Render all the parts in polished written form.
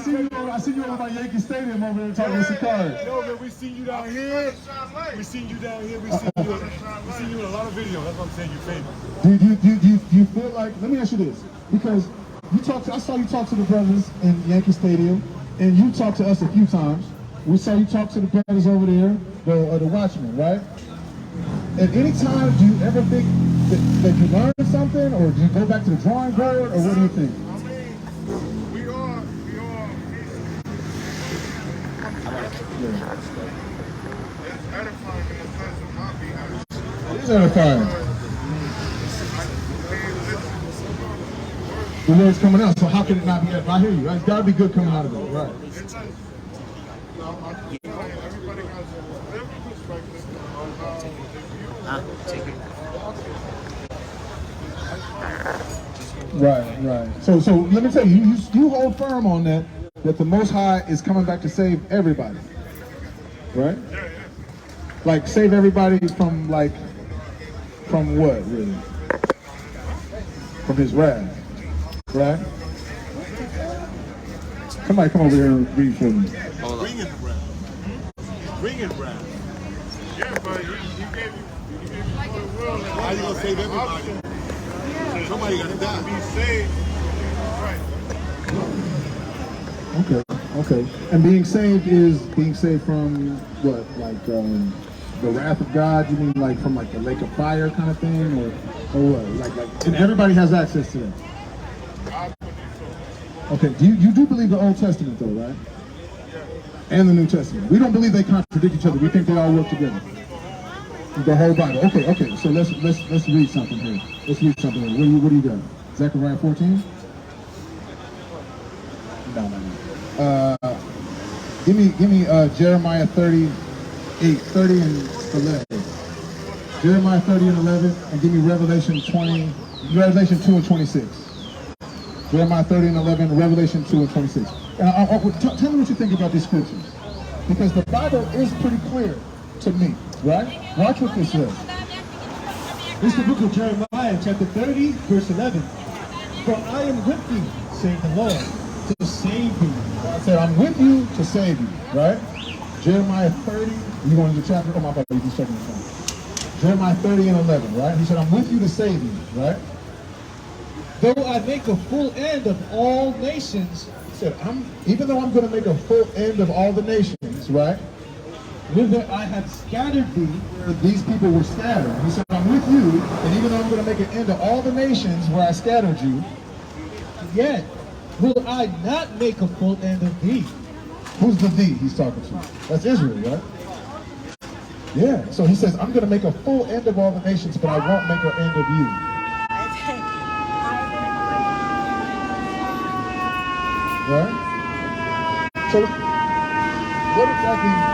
I see you over by Yankee Stadium over there talking to Sakari. No, man, we seen you down here. We seen you down here. We seen you in a lot of videos. That's what I'm saying. You're famous. Do you feel like? Let me ask you this, because I saw you talk to the brothers in Yankee Stadium, and you talked to us a few times. We saw you talk to the brothers over there, the Watchmen, right? At any time, do you ever think that you learned something, or do you go back to the drawing board, or what do you think? We are. It's edifying in the sense of not being edifying. It is edifying. The word's coming out, so how can it not be edifying? I hear you. It's got to be good coming out of it, right? Everybody has different perspectives on how Right. So let me tell you, you hold firm on that the Most High is coming back to save everybody, right? Yeah. Like save everybody from what really? From His wrath, right? Somebody come over here and read for me. Bringing wrath. Yeah, but he gave you the world. How you gonna save everybody? Somebody gotta die. Be saved. Right. Okay. And being saved is being saved from what? Like the wrath of God? You mean like from like the lake of fire kind of thing, or what? Like and everybody has access to that. Okay. You do believe the Old Testament though, right? And the New Testament. We don't believe they contradict each other. We think they all work together. The whole Bible. Okay. So let's read something here. What do you got? Zechariah 14? No. Give me Jeremiah 30 and 11. Jeremiah 30 and 11, and give me Revelation 2 and 26. Jeremiah 30 and 11, Revelation 2 and 26. And tell me what you think about these scriptures, because the Bible is pretty clear to me, right? Watch what this says. This is the book of Jeremiah, chapter 30, verse 11. For I am with you, saying the Lord, to save you. God said, I'm with you to save you, right? Jeremiah 30, you going to the chapter? Oh, my bad, you just checking the phone. Jeremiah 30 and 11, right? He said, I'm with you to save you, right? Though I make a full end of all nations, he said, even though I'm going to make a full end of all the nations, right? whither I have scattered thee, Where these people were scattered. He said, I'm with you, and even though I'm going to make an end of all the nations where I scattered you, yet will I not make a full end of thee. who's the thee he's talking to? That's Israel, right? Yeah, so he says, I'm going to make a full end of all the nations, but I won't make an end of you. Right? So, what exactly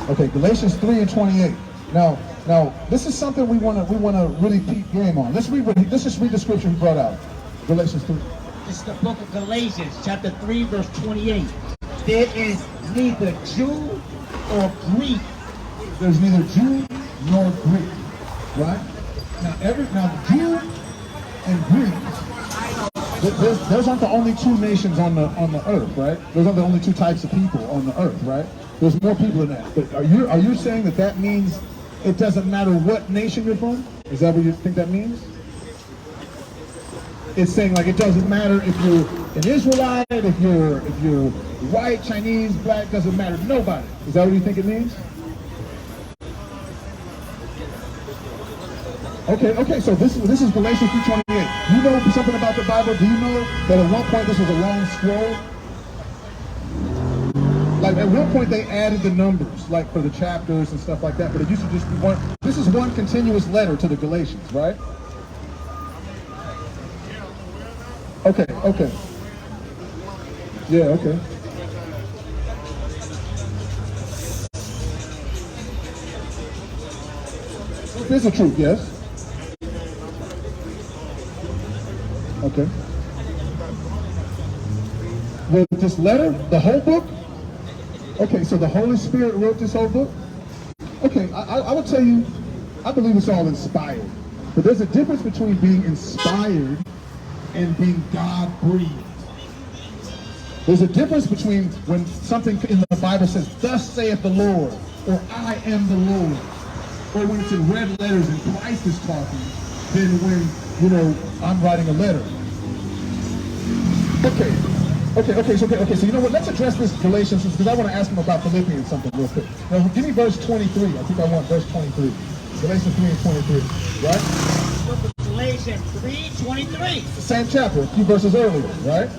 Okay, Galatians 3 and 28. Now, this is something we want to really peep game on. Let's just read the scripture he brought out. Galatians 3. This is the book of Galatians, chapter 3, verse 28. There is neither Jew or Greek. There's neither Jew nor Greek, right? Now Jew and Greek, those aren't the only two nations on the earth, right? Those aren't the only two types of people on the earth, right? There's more people than that. But are you saying that means it doesn't matter what nation you're from? Is that what you think that means? It's saying like it doesn't matter if you're an Israelite, if you're white, Chinese, black, doesn't matter. Nobody. Is that what you think it means? Okay. So this is Galatians 3:28. You know something about the Bible? Do you know that at one point this was a long scroll? Like at one point they added the numbers, like for the chapters and stuff like that, but it used to just be one. This this is one continuous letter to the Galatians, right? Okay, okay. Yeah, okay. Truth is the truth, yes. Okay. Wrote this letter, the whole book? Okay, so the Holy Spirit wrote this whole book? Okay, I will tell you, I believe it's all inspired. But there's a difference between being inspired and being God-breathed. There's a difference between when something in the Bible says, thus saith the Lord, or I am the Lord, or when it's in red letters and Christ is talking, than when, you know, I'm writing a letter. Okay, so you know what, let's address this Galatians, because I want to ask him about Philippians something real quick. Now, give me verse 23. I think I want verse 23. Galatians 3 and 23, right? Book of Galatians 3:23. The same chapter, a few verses earlier, right?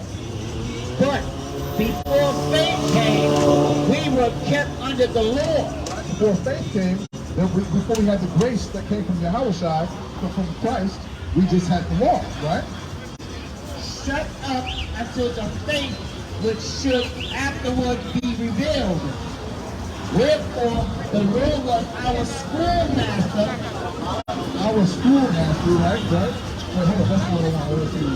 But before faith came, we were kept under the law. Before faith came, before we had the grace that came from Yahushua, from Christ, we just had the law, right? Shut up until the faith which should afterward be revealed. Wherefore, the Lord was our schoolmaster. Our schoolmaster, right? Wait, hold on, that's not what I want to see.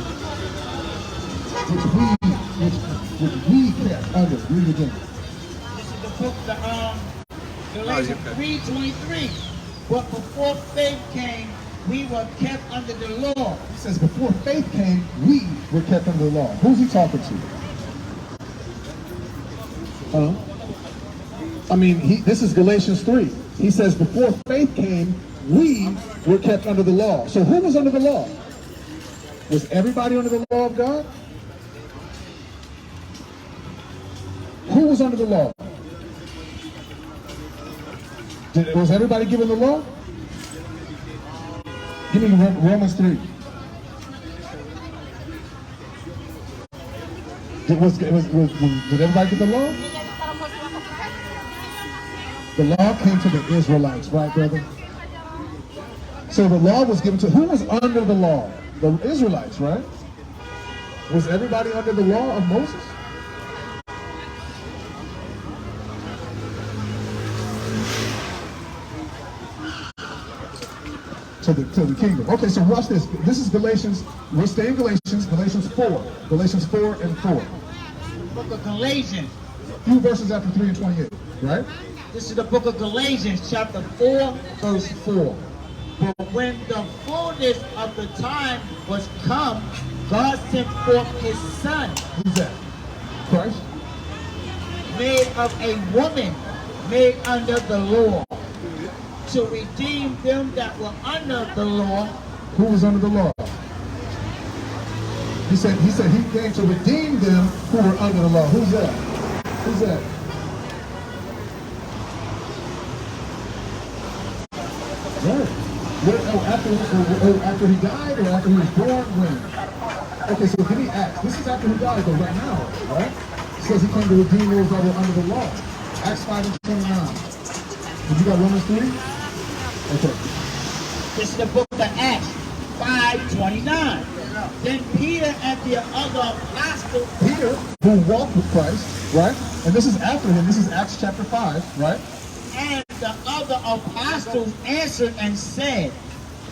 Which we kept under. Read it again. This is the book, Galatians 3:23. But before faith came, we were kept under the law. He says, before faith came, we were kept under the law. Who's he talking to? I mean, this is Galatians 3. He says, before faith came, we were kept under the law. So who was under the law? Was everybody under the law of God? Who was under the law? Was everybody given the law? Give me Romans 3. Did everybody get the law? The law came to the Israelites, right, brother? So the law was given to, who was under the law? The Israelites, right? Was everybody under the law of Moses? To the kingdom. Okay, so watch this. This is Galatians. We're staying Galatians 4. Galatians 4 and 4. Book of Galatians. A few verses after 3 and 28, right? This is the book of Galatians, chapter 4, verse 4. But when the fullness of the time was come, God sent forth his son. Who's that? Christ? Made of a woman, made under the law, to redeem them that were under the law. Who was under the law? He said he came to redeem them who were under the law. Who's that? Who's that? Right. After he died or after he was born? When? Okay, so give me Acts. This is after he died, but right now, right? It says he came to redeem those that were under the law. Acts 5 and 29. Did you got Romans 3? Okay. This is the book of Acts 5:29. Then Peter and the other apostles. Peter, who walked with Christ, right? And this is after him. This is Acts chapter 5, right? And the other apostles answered and said,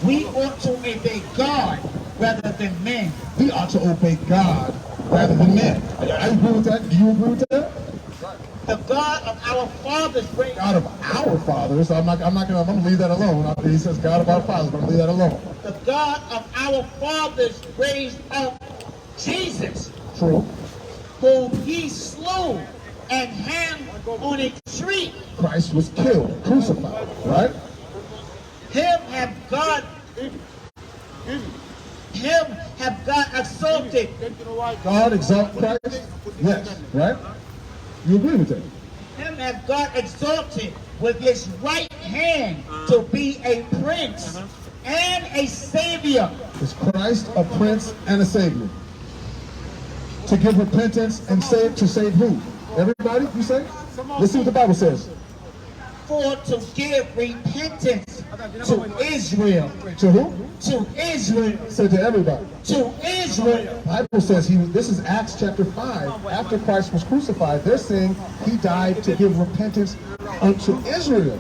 we ought to obey God rather than men. We ought to obey God rather than men. I agree with that. Do you agree with that? The God of our fathers raised. God of our fathers. I'm gonna leave that alone. He says God of our fathers. I'm gonna leave that alone. The God of our fathers raised up Jesus. True. Whom he slew and hanged on a tree. Christ was killed, crucified, right? Him have God exalted. God exalt Christ? Yes, right? You agree with that? Him have God exalted with his right hand to be a prince and a savior. Is Christ a prince and a savior? To give repentance and to save who? Everybody, you say? Let's see what the Bible says. forth to give repentance to Israel. To who? To Israel. Said to everybody. To Israel. The Bible says this is Acts chapter 5. After Christ was crucified, they're saying he died to give repentance unto Israel.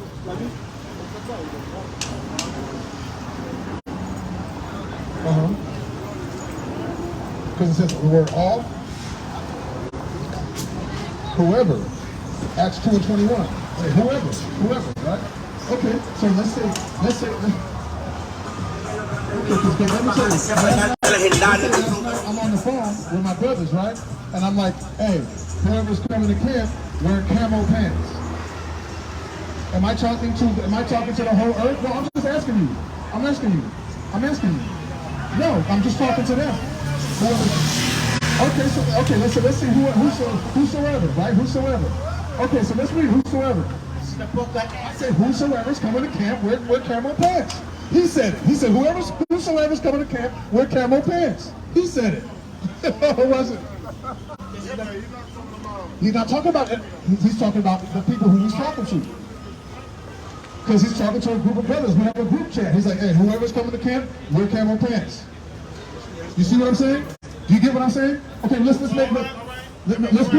Because it says the word all. Whoever. Acts 2 and 21. Wait, whoever, right? Okay, so let's say, okay, let me tell you, last night I'm on the phone with my brothers, right? And I'm like, hey, whoever's coming to camp, wear camo pants. Am I talking to the whole earth? No, I'm just asking you. I'm asking you. No, I'm just talking to them. Okay, let's see whosoever, right? Whosoever. Okay, so let's read whosoever. This is the book of I Acts. said whosoever's coming to camp, wear camo pants. He said it. He said whosoever's coming to camp, wear camo pants. He said it. Who was it? He's not talking about it. He's talking about the people who he's talking to. Because he's talking to a group of brothers. We have a group chat. He's like, hey, whoever's coming to camp, wear camo pants. You see what I'm saying? Do you get what I'm saying? Okay, let's prove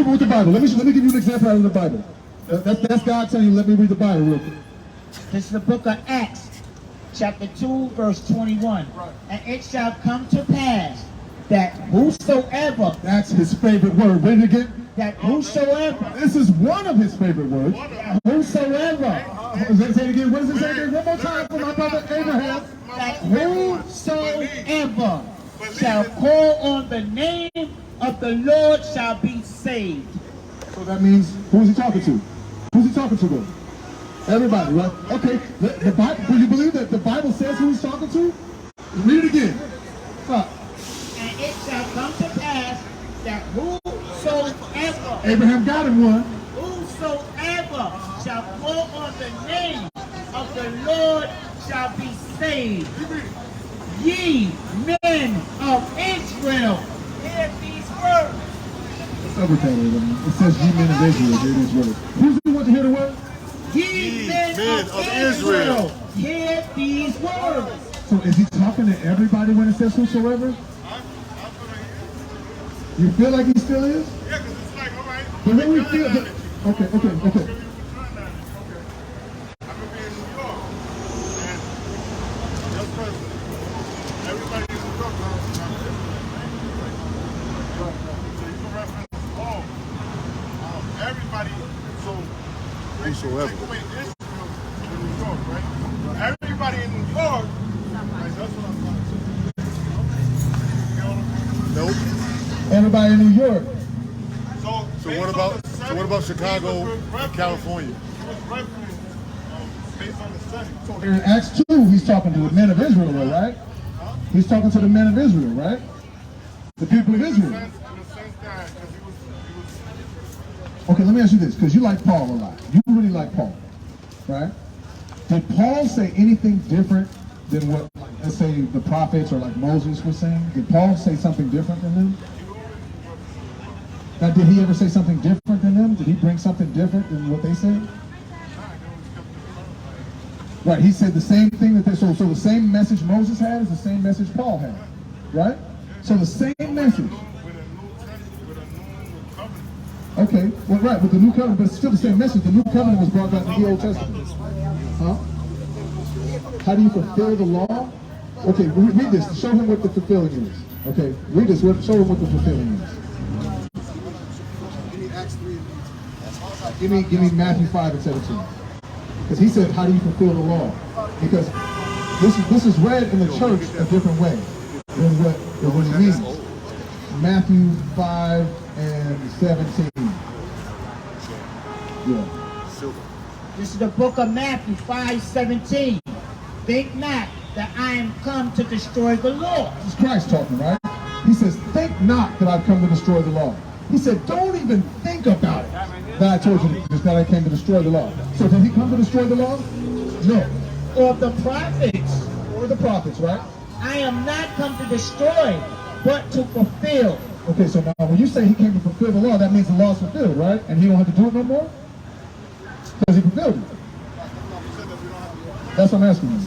it with the Bible. Let me give you an example out of the Bible. That's God telling you, let me read the Bible real quick. This is the book of Acts, chapter 2, verse 21. And it shall come to pass that whosoever, That's his favorite word. Read it again. that whosoever, This is one of his favorite words. whosoever, Say it again. What does it say again? One more time for my brother Abraham. that whosoever shall call on the name of the Lord shall be saved. So that means, who's he talking to? Who's he talking to though? Everybody, right? Okay, the Bible, do you believe that the Bible says who he's talking to? Read it again. Stop. And it shall come to pass that whosoever, Abraham got him one. whosoever shall call on the name of the Lord shall be saved. Ye men of Israel, hear these words. What's up with that, Abraham? It says ye men of Israel, hear these words. Who's the one to hear the word? Ye men of Israel, hear these words. So is he talking to everybody when it says whosoever? You feel like he still is? Yeah, because it's like, all right. But when we feel that, okay. I could be in New York, and just person, everybody in New York knows about it. So you can reference all. Everybody, so Whosoever. take away Israel in New York, right? Everybody in New York, right, that's what I'm trying to say. You know what I mean? Nope. everybody in New York. So what about Chicago and California? Based on the setting. In Acts 2, he's talking to the men of Israel, though, right? He's talking to the men of Israel, right? The people of Israel. In the sense that, because he was Okay, let me ask you this, because you like Paul a lot. You really like Paul, right? Did Paul say anything different than what, like, let's say, the prophets or like Moses was saying? Did Paul say something different than them? Now, did he ever say something different than them? Did he bring something different than what they said? Right, he said the same thing that they, so the same message Moses had is the same message Paul had, right? So the same message. Okay, well, right, with the new covenant, but it's still the same message. The new covenant was brought back in the Old Testament. Huh? How do you fulfill the law? Okay, read this. Show him what the fulfilling is. Okay, read this. Show him what the fulfilling is. Give me Matthew 5 and 17. Because he said, how do you fulfill the law? Because this is read in the church a different way than what it means. Matthew 5 and 17. Yeah. This is the book of Matthew 5:17. Think not that I am come to destroy the law. This is Christ talking, right? He says, think not that I've come to destroy the law. He said, don't even think about it that I told you that I came to destroy the law. So did he come to destroy the law? No. Or the prophets. Or the prophets, right? I am not come to destroy, but to fulfill. Okay, so now when you say he came to fulfill the law, that means the law is fulfilled, right? And he don't have to do it no more? Because he fulfilled it. That's what I'm asking you.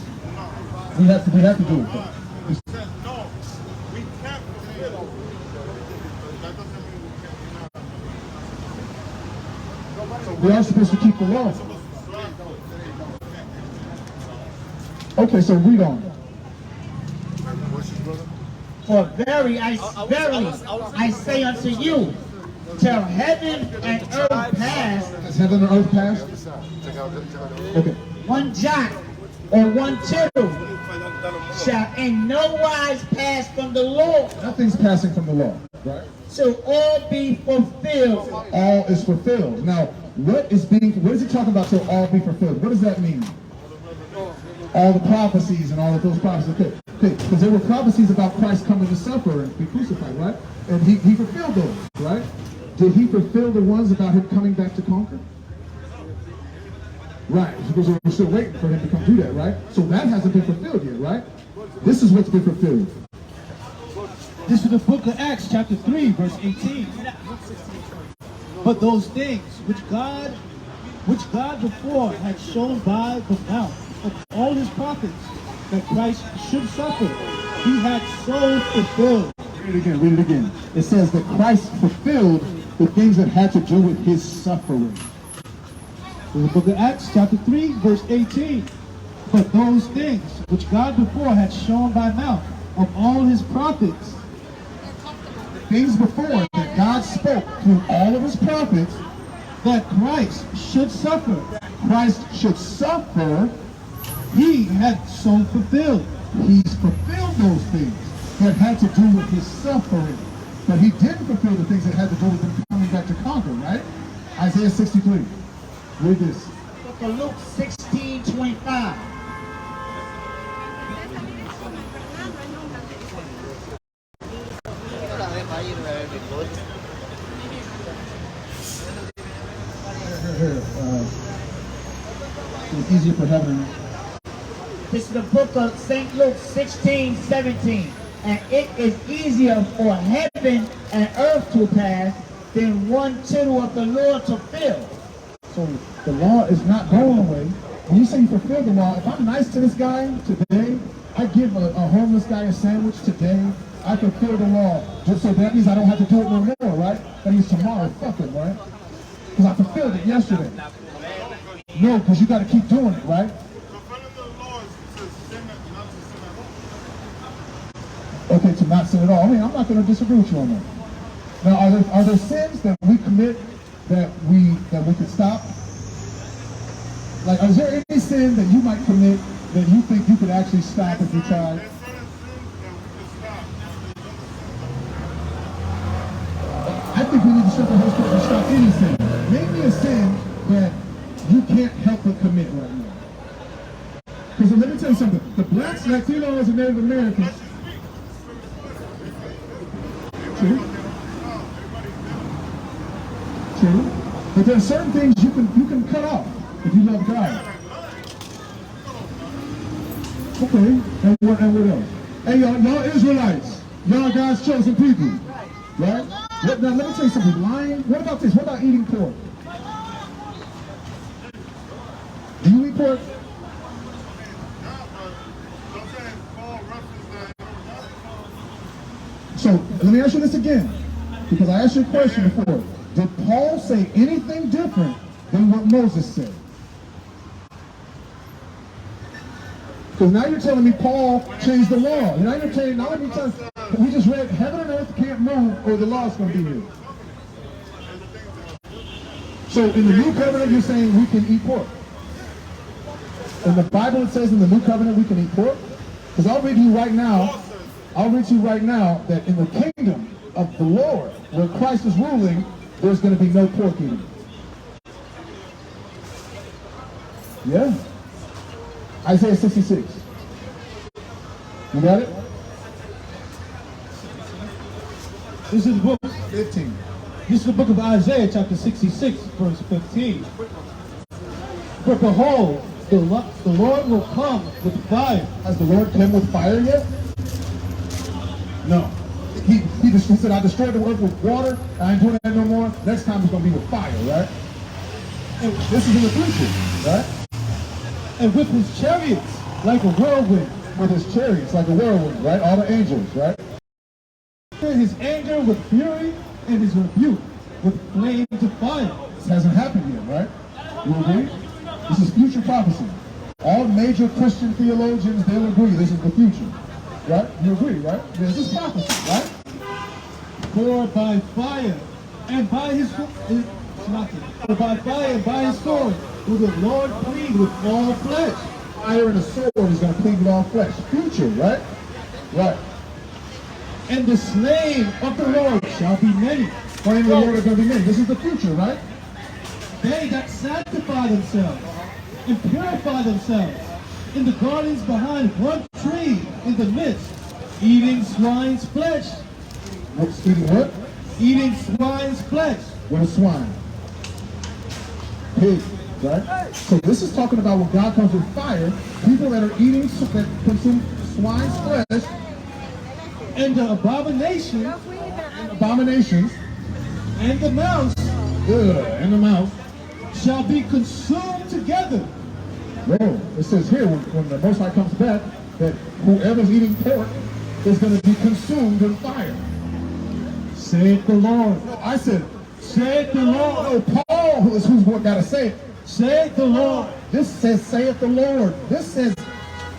We have to do it. Says no, we can't fulfill. That doesn't mean we can't. We are supposed to keep the law. Okay, so read on. For verily I say unto you, till heaven and earth pass, Has heaven and earth passed? Okay. one jot or one tittle shall in no wise pass from the law, Nothing's passing from the law, right? till all be fulfilled. All is fulfilled. Now, what is he talking about till all be fulfilled? What does that mean? All the prophecies and all of those prophecies. Okay, because there were prophecies about Christ coming to suffer and be crucified, right? And he fulfilled those, right? Did he fulfill the ones about him coming back to conquer? Right, because we're still waiting for him to come do that, right? So that hasn't been fulfilled yet, right? This is what's been fulfilled. This is the book of Acts, chapter 3, verse 18. But those things which God before had shown by the mouth of all his prophets that Christ should suffer, he had so fulfilled. Read it again. It says that Christ fulfilled the things that had to do with his suffering. In the book of Acts, chapter 3, verse 18. But those things which God before had shown by mouth of all his prophets, Things before that God spoke through all of his prophets, that Christ should suffer, Christ should suffer. he had so fulfilled. He's fulfilled those things that had to do with his suffering. But he didn't fulfill the things that had to do with him coming back to conquer, right? Isaiah 63. Read this. Book of Luke 16:25. Here. It's easier for heaven. This is the book of St. Luke 16:17. And it is easier for heaven and earth to pass than one tittle of the law to fill. So the law is not going away. When you say you fulfill the law, if I'm nice to this guy today, I give a homeless guy a sandwich today, I fulfill the law. Just so that means I don't have to do it no more, right? That means tomorrow, fuck it, right? Because I fulfilled it yesterday. No, because you got to keep doing it, right? Fulfilling the law is to sin, not to sin at all. Okay, to not sin at all. I mean, I'm not going to disagree with you on that. Now, are there sins that we commit that we could stop? Like, is there any sin that you might commit that you think you could actually stop if you tried? There's certain sins that we can stop. I think we need to shut the Holy Spirit and stop any sin. Name me a sin that you can't help but commit right now. Because let me tell you something. The blacks, Latinos, and Native Americans. True. True. But there are certain things you can cut off if you love God. Okay. And what else? Hey, y'all Israelites. Y'all God's chosen people. Right? Now let me tell you something. Lying. What about this? What about eating pork? Do you eat pork? So let me ask you this again, because I asked you a question before. Did Paul say anything different than what Moses said? Because now you're telling me Paul changed the law. Now you're telling we just read heaven and earth can't move or the law's going to be here. So in the new covenant you're saying we can eat pork. In the Bible it says in the new covenant we can eat pork. Because I'll read to you right now that in the kingdom of the Lord, where Christ is ruling, there's going to be no pork eating. Yeah. Isaiah 66. You got it? This is the book. 15. This is the book of Isaiah, chapter 66, verse 15. But behold, the Lord will come with fire. Has the Lord come with fire yet? No. He said, I destroyed the earth with water, I ain't doing that no more. Next time it's going to be with fire, right? And this is in the future, right? and with his chariots like a whirlwind. With his chariots like a whirlwind, right? All the angels, right? His anger with fury, and his rebuke with flames of fire. This hasn't happened yet, right? You agree? This is future prophecy. All major Christian theologians, they'll agree this is the future. Right? You agree, right? This is prophecy, right? For by fire and by his sword will the Lord plead with all flesh. Fire and the sword is going to plead with all flesh. Future, right? Right. And the slain of the Lord shall be many. Slain of the Lord are going to be many. This is the future, right? They that sanctify themselves and purify themselves in the gardens behind one tree in the midst, eating swine's flesh. What's eating what? Eating swine's flesh. What is swine? Pig, right? So this is talking about when God comes with fire, people that are eating, that consume swine's flesh, And the abominations and the mouse and the mouse. shall be consumed together. Whoa, it says here when the Most High comes back that whoever's eating pork is going to be consumed in fire. Saith the Lord. No, I said, Saith the Lord. no, Paul who's what got to say it. Saith the Lord. This says, saith the Lord. This says,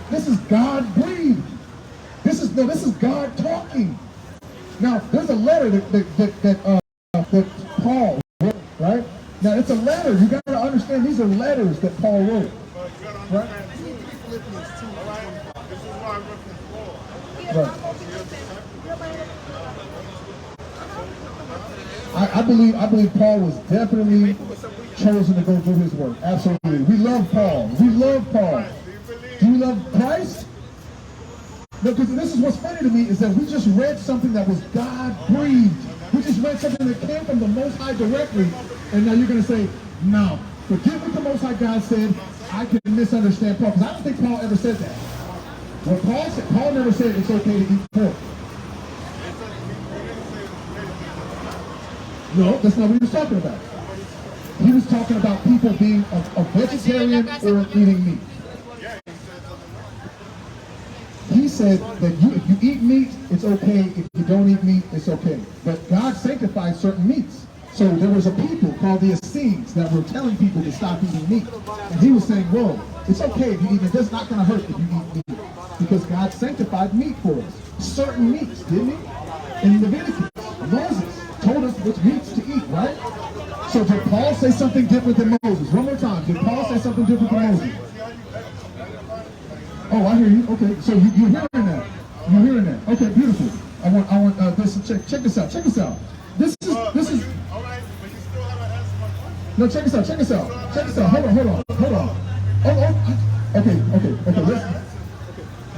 this is God breathed. This is God talking. Now, there's a letter that Paul wrote, right? Now, it's a letter. You got to understand these are letters that Paul wrote. Right? Philippians 2. All right? This is why I reference Paul. Right. I believe Paul was definitely chosen to go do his work. Absolutely. We love Paul. We love Paul. Do you love Christ? No, because this is what's funny to me is that we just read something that was God-breathed. We just read something that came from the Most High directly, and now you're going to say, no, forget what the Most High God said. I can misunderstand Paul, because I don't think Paul ever said that. What Paul said, Paul never said it's okay to eat pork. No, that's not what he was talking about. He was talking about people being a vegetarian or eating meat. He said that if you eat meat, it's okay. If you don't eat meat, it's okay. But God sanctified certain meats. So there was a people called the Essenes that were telling people to stop eating meat. And he was saying, whoa, it's okay if you eat it. It's not going to hurt if you eat meat. Because God sanctified meat for us. Certain meats, didn't he? In Leviticus, Moses told us which meats to eat, right? So did Paul say something different than Moses? One more time. Did Paul say something different than Moses? Oh, I hear you. Okay, so you're hearing that. You're hearing that. Okay, beautiful. I want this. Check this out. Check this out. This is. All right, but you still haven't answered my question. No, check this out. Check this out. Check this out. Hold on. Oh. Okay.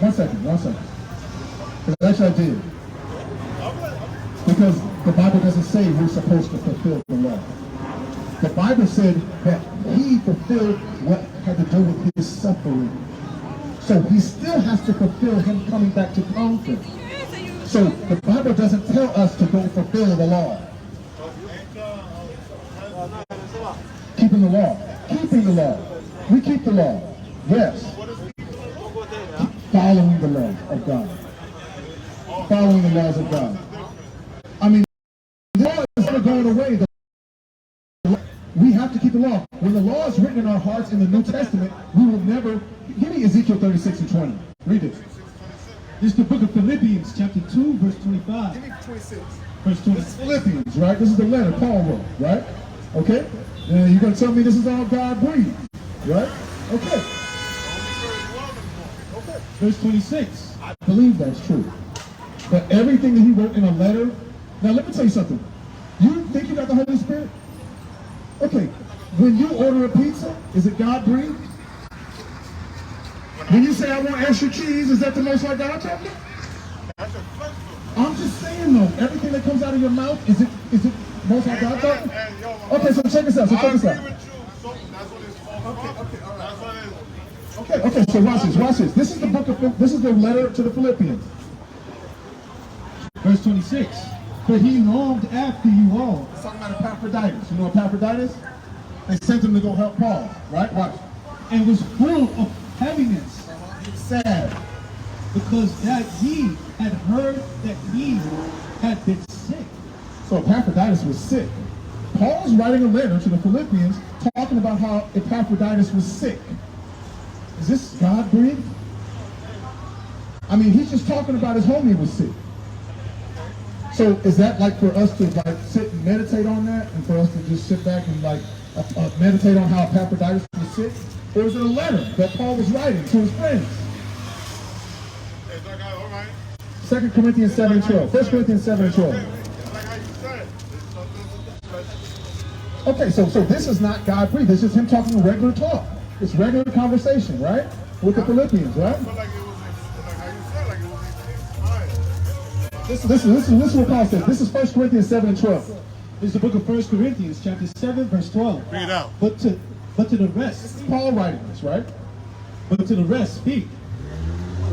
Listen. One second. Actually, I did. Because the Bible doesn't say we're supposed to fulfill the law. The Bible said that he fulfilled what had to do with his suffering. So he still has to fulfill him coming back to conquer. So the Bible doesn't tell us to go fulfill the law. Keeping the law. Keeping the law. We keep the law. Yes. Following the laws of God. Following the laws of God. I mean, the law is never going away. We have to keep the law. When the law is written in our hearts in the New Testament, we will never... Give me Ezekiel 36 and 20. Read it. This is the book of Philippians, chapter 2, verse 25. Give me 26. Verse 26. This is Philippians, right? This is the letter Paul wrote, right? Okay? And you're going to tell me this is all God breathed, right? Okay. Verse 26. I believe that's true. But everything that he wrote in a letter... Now, let me tell you something. You think you got the Holy Spirit? Okay. When you order a pizza, is it God breathed? When you say, I want extra cheese, is that the Most High God talking? I'm just saying, though, everything that comes out of your mouth, is it Most High God talking? Okay, so check this out. I agree with you. So that's what it's called. Okay, all right. That's what it is. Okay, so watch this. This is the letter to the Philippians. Verse 26. But he longed after you all. It's talking about Epaphroditus. You know Epaphroditus? They sent him to go help Paul, right? Watch. and was full of heaviness, sad. because that ye had heard that he had been sick. So Epaphroditus was sick. Paul is writing a letter to the Philippians talking about how Epaphroditus was sick. Is this God-breathed? I mean, he's just talking about his homie was sick. So is that like for us to like sit and meditate on that, and for us to just sit back and like meditate on how Epaphroditus was sick? Or is it a letter that Paul was writing to his friends? It's like, all right. 2 Corinthians 7:12. 1 Corinthians 7:12. It's like how you said. It's something. Okay, so this is not God-breathed. This is him talking regular talk. It's regular conversation, right? With the Philippians, right? I feel like it was like how you said, like it was inspired. Listen to what Paul says. This is 1 Corinthians 7:12. This is the book of 1 Corinthians, chapter 7, verse 12. Bring it out. But to the rest, Paul writing this, right? but to the rest speak.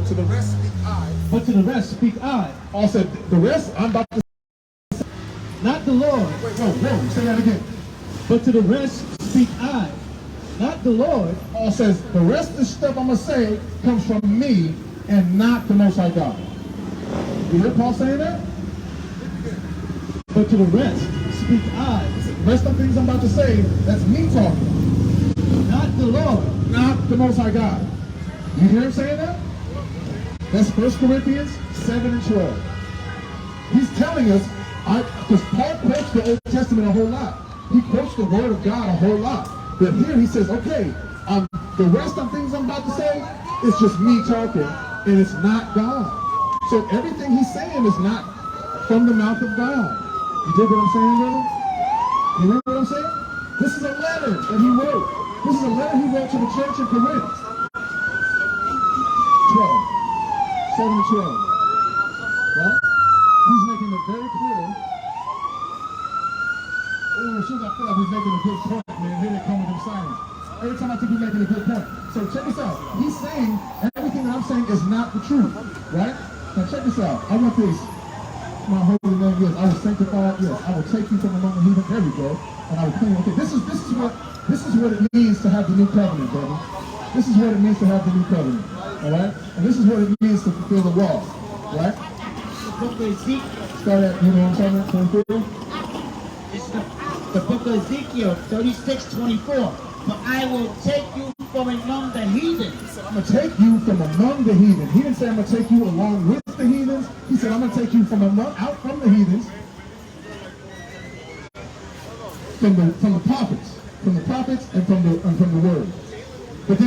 To the rest speak I. But to the rest speak I, Paul said, the rest, I'm about to not the Lord. wait, whoa, say that again. But to the rest speak I, not the Lord. Paul says, the rest of the stuff I'm going to say comes from me and not the Most High God. You hear Paul saying that? But to the rest speak I, The rest of the things I'm about to say, that's me talking, not the Lord. not the Most High God. You hear him saying that? That's 1 Corinthians 7:12. He's telling us, because Paul quotes the Old Testament a whole lot. He quotes the Word of God a whole lot. But here he says, okay, the rest of things I'm about to say is just me talking, and it's not God. So everything he's saying is not from the mouth of God. You dig what I'm saying, brother? You hear what I'm saying? This is a letter that he wrote. This is a letter he wrote to the church in Corinth. 7:12. Well, he's making it very clear. Oh, as soon as I feel like he's making a good point, man, here they come with them silence. Every time I think he's making a good point. So check this out. He's saying everything that I'm saying is not the truth, right? Now check this out. I want this. My holy name is, I will sanctify, yes, I will take you from among the heathen. There we go. And I will clean. Okay, this is what it means to have the new covenant, brother. This is what it means to have the new covenant. Alright? And this is what it means to fulfill the law. Right? The book of Ezekiel. Start at, you know what I'm talking about? 24? It's the book of Ezekiel 36:24. But I will take you from among the heathens. I'm going to take you from among the heathens. He didn't say I'm going to take you along with the heathens. He said I'm going to take you from out from the heathens. From the prophets. From the prophets and from the word. But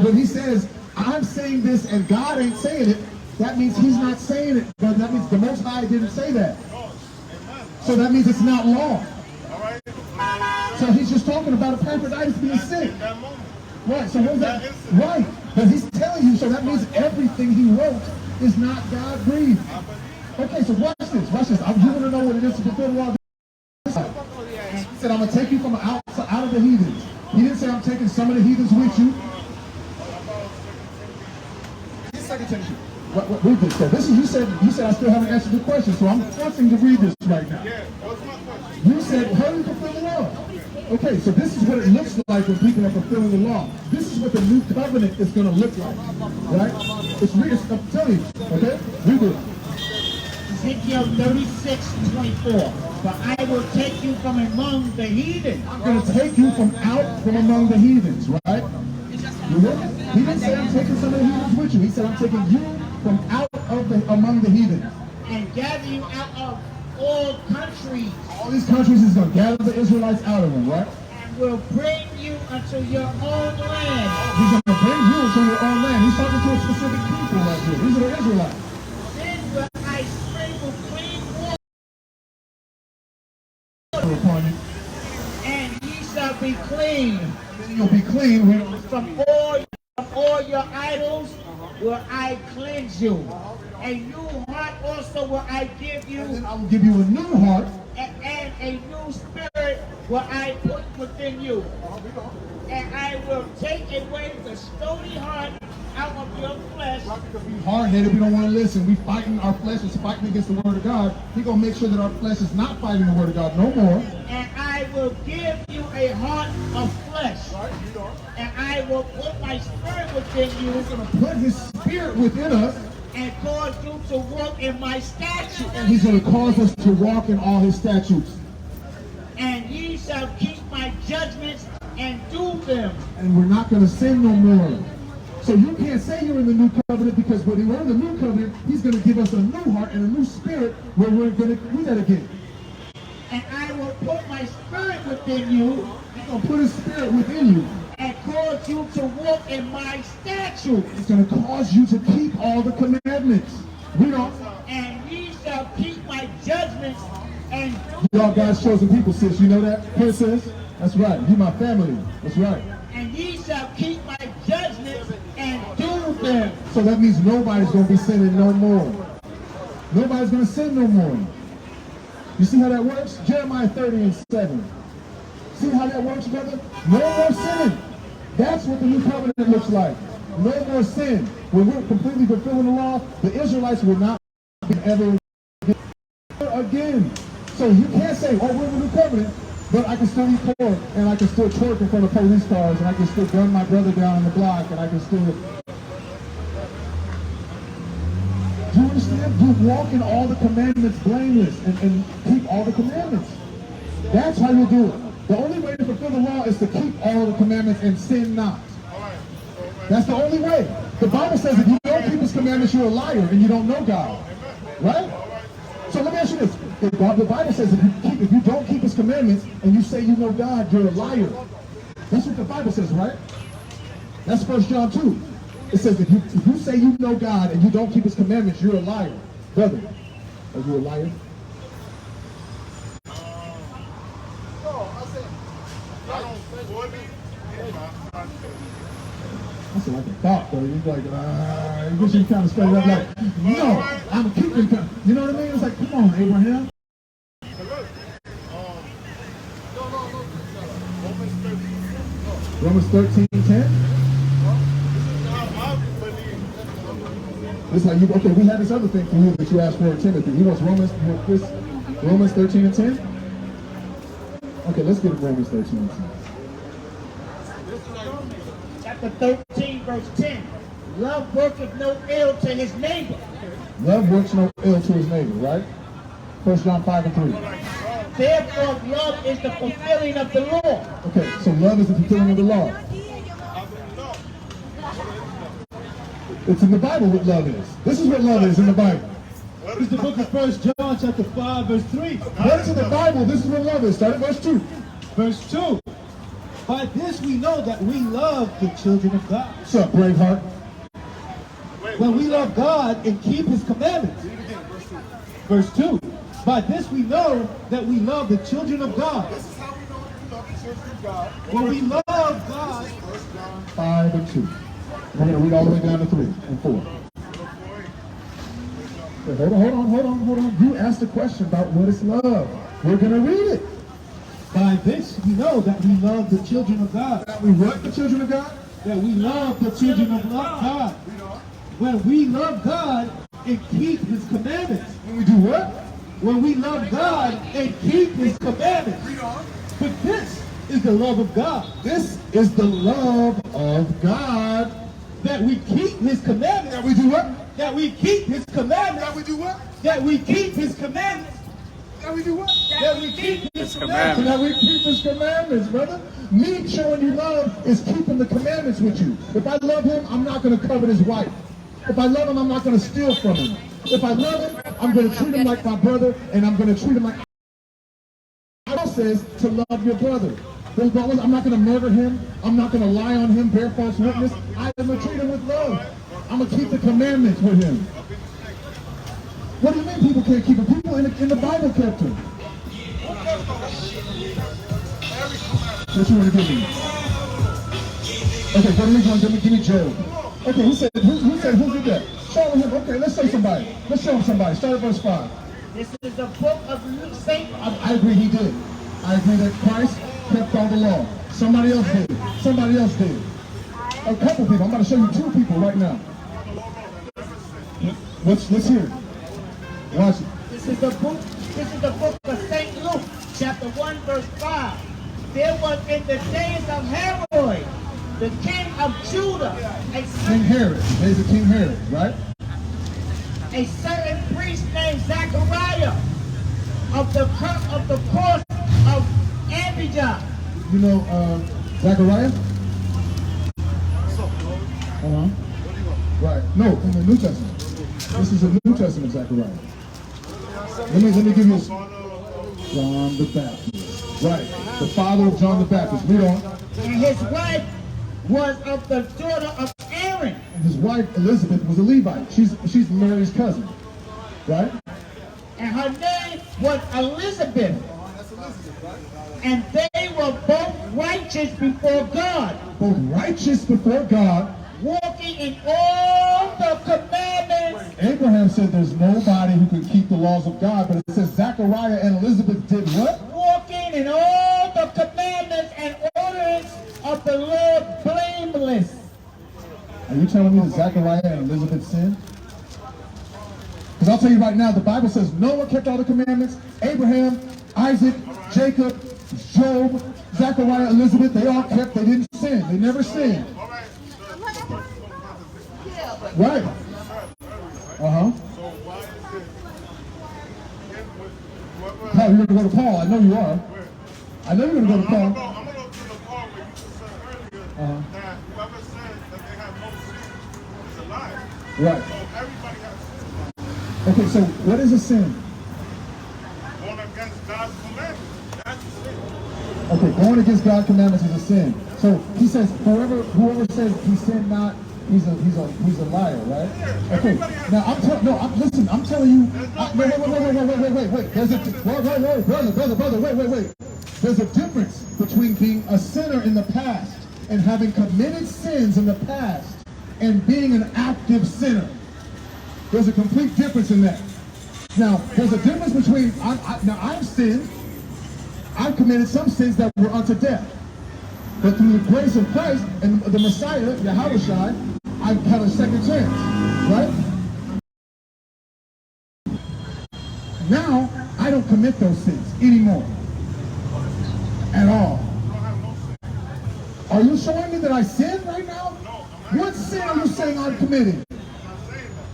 when he says, I'm saying this and God ain't saying it, that means he's not saying it. But that means the Most High didn't say that. So that means it's not law. So he's just talking about Epaphroditus being sick. Right, so what is that? Right, but he's telling you, so that means everything he wrote is not God-breathed. Okay, so watch this. You want to know what it is to fulfill the law? He said, I'm going to take you from out of the heathens. He didn't say I'm taking some of the heathens with you. This second Timothy. Read this. So this is, you said I still haven't answered the question, so I'm forcing to read this right now. Yeah, what's my question? You said, how do you fulfill the law? Okay, so this is what it looks like when people are fulfilling the law. This is what the new covenant is going to look like, right? I'm telling you, okay? Read it. Ezekiel 36:24. But I will take you from among the heathen. I'm going to take you from among the heathens, right? You hear me? He didn't say I'm taking some of the heathens with you. He said I'm taking you from among the heathens. And gather you out of all countries. All these countries is going to gather the Israelites out of them, right? And will bring you unto your own land. He's going to bring you to your own land. He's talking to a specific people right here. These are the Israelites. Then will I sprinkle clean water Upon you. and ye shall be clean. Then you'll be clean. From all your idols will I cleanse you. A new heart also will I give you, And then I will give you a new heart. and a new spirit will I put within you. And I will take away the stony heart out of your flesh. Hard-headed, we don't want to listen. We fighting, our flesh is fighting against the word of God. He's going to make sure that our flesh is not fighting the word of God no more. And I will give you a heart of flesh. And I will put my spirit within you. He's going to put his spirit within us. And cause you to walk in my statutes. And he's going to cause us to walk in all his statutes. And ye shall keep my judgments and do them. And we're not going to sin no more. So you can't say you're in the new covenant, because when we're in the new covenant, he's going to give us a new heart and a new spirit where we're going to do that again. And I will put my spirit within you. He's going to put his spirit within you. And cause you to walk in my statutes. It's going to cause you to keep all the commandments. Read on. And ye shall keep my judgments and Y'all God's chosen people, sis. You know that, princess? That's right. You my family. That's right. And ye shall keep my judgments and do them. So that means nobody's going to be sinning no more. Nobody's going to sin no more. You see how that works? Jeremiah 30:7. See how that works, brother? No more sinning. That's what the new covenant looks like. No more sin. When we're completely fulfilling the law, the Israelites will not be ever again. So you can't say, oh, we're in the new covenant, but I can still eat pork, and I can still twerk in front of police cars, and I can still gun my brother down on the block, and I can still... Do you understand? You walk in all the commandments blameless and keep all the commandments. That's how you do it. The only way to fulfill the law is to keep all the commandments and sin not. That's the only way. The Bible says if you don't keep his commandments, you're a liar and you don't know God. Right? So let me ask you this. The Bible says if you don't keep his commandments and you say you know God, you're a liar. That's what the Bible says, right? That's 1 John 2. It says if you say you know God and you don't keep his commandments, you're a liar. Brother, are you a liar? That's like a thought, though. You're like, you wish you kind of straight up like, no, I'm keeping. You know what I mean? It's like, come on, Abraham. Romans 13:10. This is how you, okay, we had this other thing for you that you asked for in Timothy. He wants Romans 13:10. Okay, let's get Romans 13:10. Chapter 13, verse 10. Love worketh no ill to his neighbor. Love works no ill to his neighbor, right? 1 John 5:3. Therefore, love is the fulfilling of the law. Okay, so love is the fulfilling of the law. It's in the Bible what love is. This is what love is in the Bible. It's the book of 1 John chapter 5, verse 3. What is in the Bible? This is what love is. Start at verse 2. Verse 2. By this we know that we love the children of God. What's up, Braveheart? When we love God and keep his commandments. Verse 2. By this we know that we love the children of God. This is how we know we love the children of God. When we love God. 5 and 2. We're going to read all the way down to 3 and 4. Okay, hold on. You asked a question about what is love. We're going to read it. By this we know that we love the children of God. That we what, the children of God? That we love the children of God. When we love God and keep his commandments. When we do what? When we love God and keep his commandments. But this is the love of God. This is the love of God. That we keep his commandments. That we do what? That we keep his commandments. That we do what? That we keep his commandments. That we do what? That we keep his commandments. That we keep his commandments, brother. Me showing you love is keeping the commandments with you. If I love him, I'm not going to covet his wife. If I love him, I'm not going to steal from him. If I love him, I'm going to treat him like my brother, and I'm going to treat him like... The Bible says to love your brother. I'm not going to murder him. I'm not going to lie on him, bear false witness. I'm going to treat him with love. I'm going to keep the commandments with him. What do you mean people can't keep it? People in the Bible kept them. What you want to give me? Okay, what do you want? Give me Job. Okay, who did that? Show him. Okay, let's show somebody. Let's show him somebody. Start at verse 5. This is the book of St. I agree he did. I agree that Christ kept all the law. Somebody else did. Somebody else did. A couple people. I'm about to show you 2 people right now. Let's hear it. Watch it. This is the book of St. Luke, chapter 1, verse 5. There was in the days of Herod the king of Judah, King Herod. There's a King Herod, right? a certain priest named Zachariah of the course of Abijah. You know Zechariah? Right. No, in the New Testament. This is a New Testament Zechariah. Let me give you John the Baptist. Right. The father of John the Baptist. Read on. And his wife was of the daughter of Aaron. And his wife Elizabeth was a Levite. She's Mary's cousin. Right? And her name was Elizabeth. And they were both righteous before God. Both righteous before God. Walking in all the commandments. Abraham said there's nobody who could keep the laws of God, but it says Zechariah and Elizabeth did what? Walking in all the commandments and orders of the Lord blameless. Are you telling me that Zechariah and Elizabeth sinned? Because I'll tell you right now, the Bible says Noah kept all the commandments. Abraham, Isaac, Jacob, Job, Zechariah, Elizabeth, they all kept, they didn't sin. They never sinned. Right. Uh-huh. Paul, you're going to go to Paul. I know you are. I know you're going to go to Paul. I'm going to go to the part where you just said earlier that whoever says that they have no sin is a liar. Right. So everybody has sin. Okay, so what is a sin? Going against God's commandments. That's a sin. Okay, going against God's commandments is a sin. So he says, whoever says he sinned not, he's a liar, right? Okay. Now I'm telling you. Wait. There's a brother. Wait. There's a difference between being a sinner in the past and having committed sins in the past and being an active sinner. There's a complete difference in that. Now, there's a difference between I've sinned. I've committed some sins that were unto death. But through the grace of Christ and the Messiah, Yahushua, I've had a second chance, right? Now, I don't commit those sins anymore. At all. Are you showing me that I sin right now? What sin are you saying I'm committing?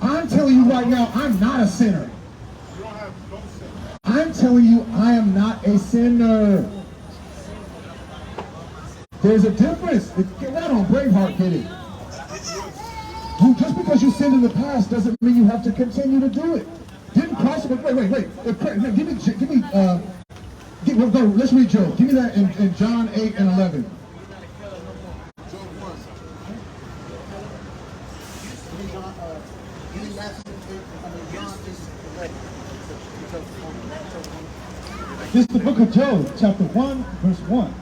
I'm telling you right now, I'm not a sinner. I'm telling you, I am not a sinner. There's a difference. Get right on, Braveheart, get it. Just because you sinned in the past doesn't mean you have to continue to do it. Didn't Christ? Wait. Let's read Job. Give me that in John 8 and 11. This is the book of Job, chapter 1, verse 1.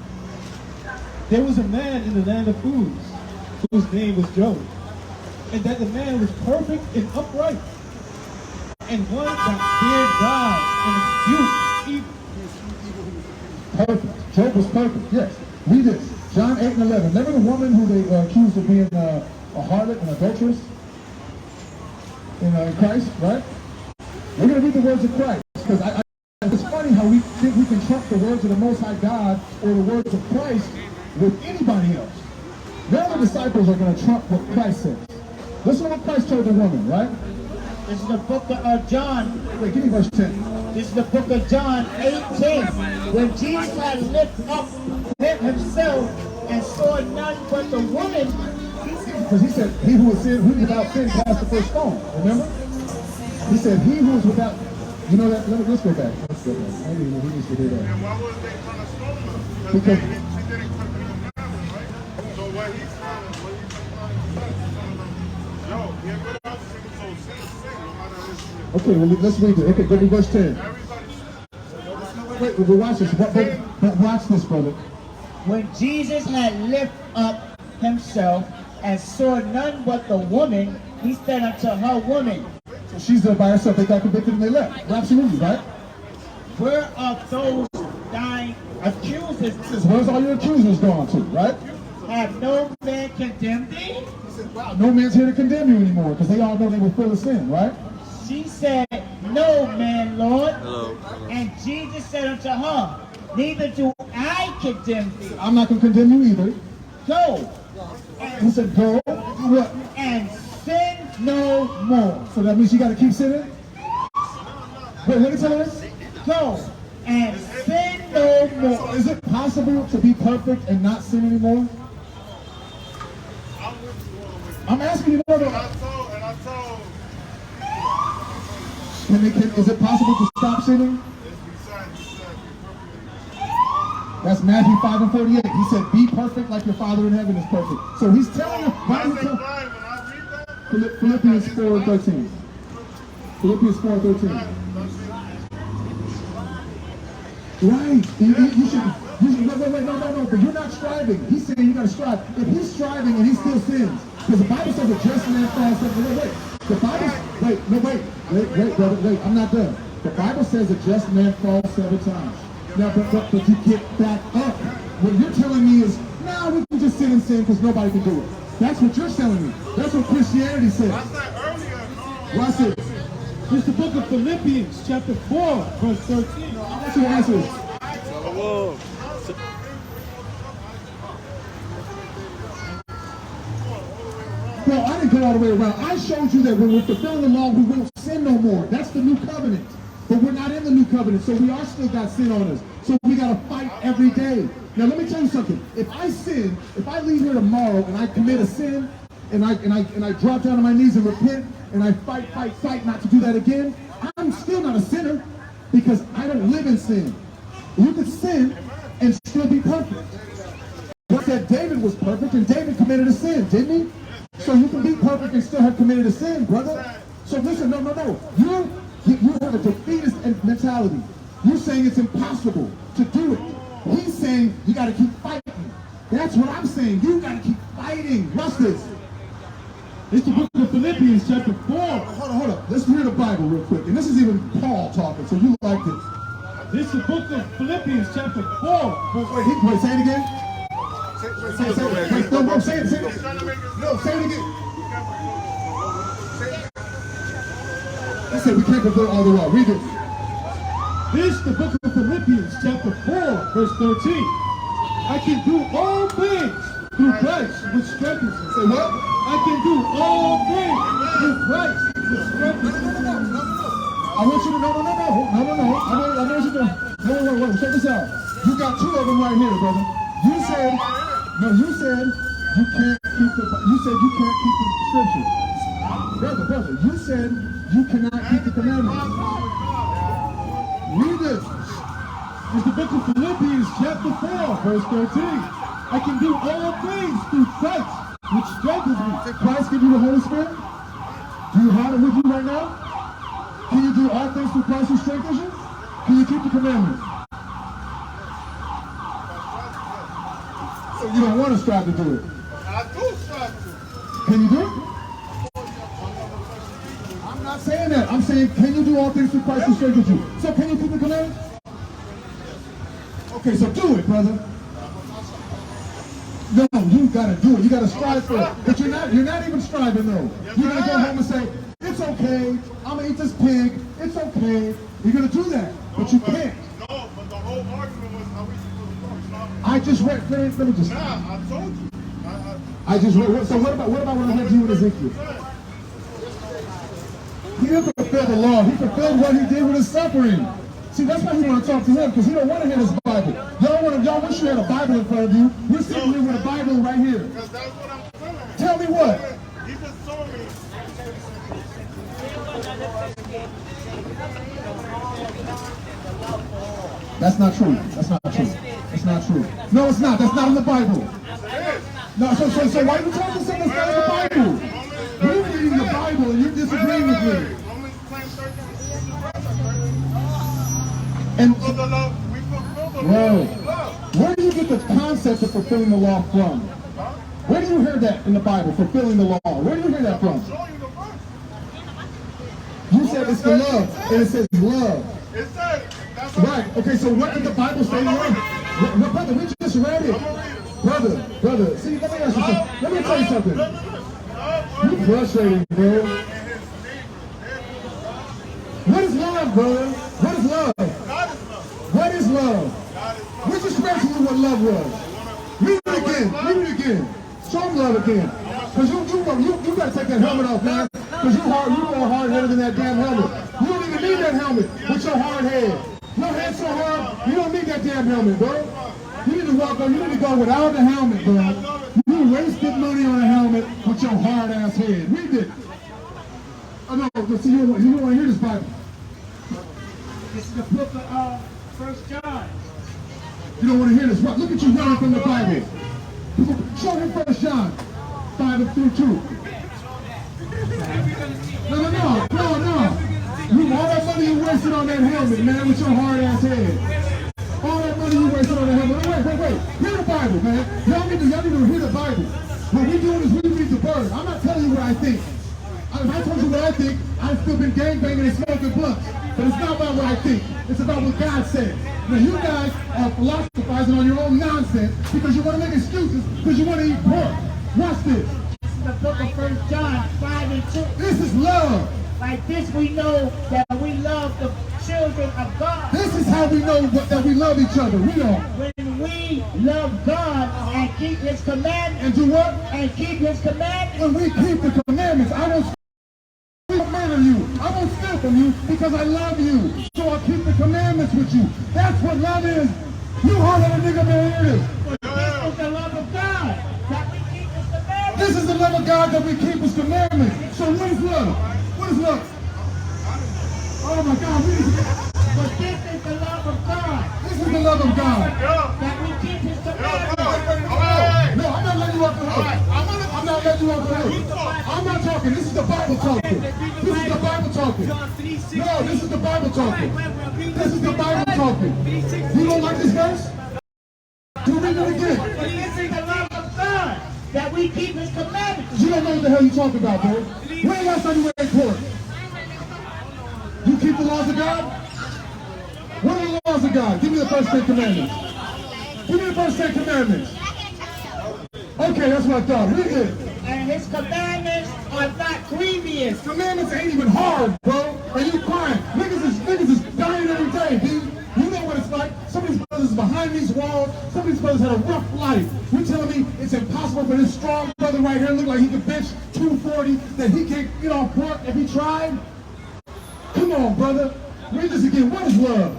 There was a man in the land of Uz, whose name was Job, and that the man was perfect and upright, and one that feared God and eschewed evil. Perfect. Job was perfect, yes. Read this. John 8 and 11. Remember the woman who they accused of being a harlot and adulteress in Christ, right? We're going to read the words of Christ, because it's funny how we think we can trump the words of the Most High God or the words of Christ with anybody else. Now the disciples are going to trump what Christ says. Listen to what Christ told the woman, right? This is the book of John. Wait, give me verse 10. This is the book of John 8:10. When Jesus had lifted up himself and saw none but the woman. Because he said, he who is without sin cast the first stone. Remember? He said, he who is without. You know that? Let's go back. Maybe he needs to hear that. And why was they trying to stone her? Because she didn't keep the commandments, right? So what he's trying to say, yo, get rid of us, so sin, no matter what it is. okay, well, let's read it. Okay, go to verse 10. Wait, we'll watch this. Watch this, brother. When Jesus had lifted up himself and saw none but the woman, he said unto her, woman, So she's there by herself. They got convicted and they left. Absolutely, right? where are those thine accusers? Says, where's all your accusers gone to, right? Have no man condemned thee? He said, wow, no man's here to condemn you anymore because they all know they were full of sin, right? She said, no man, Lord. And Jesus said unto her, neither do I condemn thee. I'm not going to condemn you either. Go, He said, go, do what? And sin no more. So that means you got to keep sinning? Wait, let me tell you this. Go and sin no more. So is it possible to be perfect and not sin anymore? I'm asking you, no, no. And I told, Is it possible to stop sinning? That's Matthew 5:48. He said, be perfect like your Father in heaven is perfect. So he's telling us, Philippians 4:13. Philippians 4:13. Right. You should, wait, no, but you're not striving. He's saying you got to strive. If he's striving and he still sins, because the Bible says a just man falls seven. Wait. The Bible, wait, brother, wait, I'm not done. The Bible says a just man falls 7 times. Now, but you get back up. What you're telling me is, nah, we can just sit and sin because nobody can do it. That's what you're telling me. That's what Christianity says. Watch it. It's the book of Philippians, chapter 4, verse 13. What's your answer? No, I didn't go all the way around. I showed you that when we're fulfilling the law, we won't sin no more. That's the new covenant. But we're not in the new covenant, so we are still got sin on us. So we got to fight every day. Now, let me tell you something. If I sin, if I leave here tomorrow and I commit a sin, and I drop down on my knees and repent, and I fight not to do that again, I'm still not a sinner because I don't live in sin. You could sin and still be perfect. But that David was perfect, and David committed a sin, didn't he? So you can be perfect and still have committed a sin, brother. So listen, no. You have a defeatist mentality. You're saying it's impossible to do it. He's saying you got to keep fighting. That's what I'm saying. You got to keep fighting. Watch this. It's the book of Philippians, chapter 4. Hold up. Let's read the Bible real quick. And this is even Paul talking, so you like this. This is the book of Philippians, chapter 4. Wait, say it again. Say it. No, say it. No, say it again. I said we can't fulfill all the law. Read it. This is the book of Philippians, chapter 4, verse 13. I can do all things through Christ, which strengthens me. Say what? I can do all things through Christ, which strengthens me. I want you to no. I know what you're doing. No, check this out. You got 2 of them right here, brother. You said you can't keep the scripture. Brother, you said you cannot keep the commandments. Read this. It's the book of Philippians, chapter 4, verse 13. I can do all things through Christ, which strengthens me. Did Christ give you the Holy Spirit? Do you have it with you right now? Can you do all things through Christ who strengthens you? Can you keep the commandments? So you don't want to strive to do it? I do strive to. Can you do it? I'm not saying that. I'm saying, can you do all things through Christ who strengthens you? So can you keep the commandments? Okay, so do it, brother. No, you gotta do it. You gotta strive for it. But you're not even striving though. You're gonna go home and say, it's okay, I'm gonna eat this pig, it's okay. You're gonna do that, but you can't. No, but the whole argument was how we supposed to stop. I just read, let me just. Nah, I told you. I just read, so what about when I had you in Ezekiel? He didn't fulfill the law, he fulfilled what he did with his suffering. See, that's why he want to talk to him, because he don't want to hear his Bible. Y'all wish you had a Bible in front of you. We're sitting here with a Bible right here. Because that's what I'm telling you. Tell me what? He just told me. That's not true. That's not true. That's not true. No, it's not. That's not in the Bible. No, so why are you talking to something that's not in the Bible? You're reading the Bible and you're disagreeing with me. And whoa, where do you get the concept of fulfilling the law from? Where do you hear that in the Bible, fulfilling the law? Where do you hear that from? You said it's the love, and it says love. It said, right, okay, so what did the Bible say love? Brother, we just read it. Brother, see, let me ask you something. Let me tell you something. You frustrating, bro. What is love, brother? What is love? What is love? We just read to you what love was. Read it again. Show them love again. Because you got to take that helmet off, man. Because you're more hard-headed than that damn helmet. You don't even need that helmet with your hard head. Your head's so hard, you don't need that damn helmet, bro. You need to walk on, you need to go without the helmet, bro. You wasted money on a helmet with your hard-ass head. Read it. Oh, no, see, you don't want to hear this Bible. This is the book of 1 John. You don't want to hear this. Look at you running from the Bible. Show him 1 John 5:2. No. All that money you wasted on that helmet, man, with your hard-ass head. All that money you wasted on that helmet. Wait. Hear the Bible, man. Y'all need to hear the Bible. What we doing is we read the word. I'm not telling you what I think. If I told you what I think, I've still been gangbanging and smoking blunts. But it's not about what I think. It's about what God said. Now you guys are philosophizing on your own nonsense because you want to make excuses because you want to eat pork. Watch this. This is the book of 1 John 5:2. This is love. Like this we know that we love the children of God. This is how we know that we love each other. We don't. When we love God and keep His commandments. And do what? And keep His commandments. When we keep the commandments, I won't murder you. I won't steal from you because I love you. So I'll keep the commandments with you. That's what love is. You hard-headed nigga, man, hear this. This is the love of God, that we keep His commandments. This is the love of God that we keep His commandments. So what is love? What is love? Oh my God, But this is the love of God, this is the love of God. that we keep His commandments. No, I'm not letting you off the hook. I'm not letting you off the hook. I'm not talking. This is the Bible talking. This is the Bible talking. No, this is the Bible talking. This is the Bible talking. You don't like this verse? You read it again. But this is the love of God, that we keep His commandments. You don't know what the hell you talking about, bro. When last time you went in court? You keep the laws of God? What are the laws of God? Give me the first 10 commandments. Give me the first 10 commandments. Okay, that's what I thought. Read it. And His commandments are not grievous. Commandments ain't even hard, bro. And you crying. Niggas is dying every day, dude. You know what it's like. Some of these brothers is behind these walls. Some of these brothers had a rough life. You telling me it's impossible for this strong brother right here look like he could bench 240, that he can't get off pork if he tried? Come on, brother. Read this again. What is love?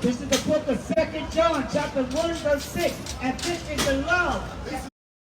This is the book of 2 John, chapter 1, verse 6. And this is the love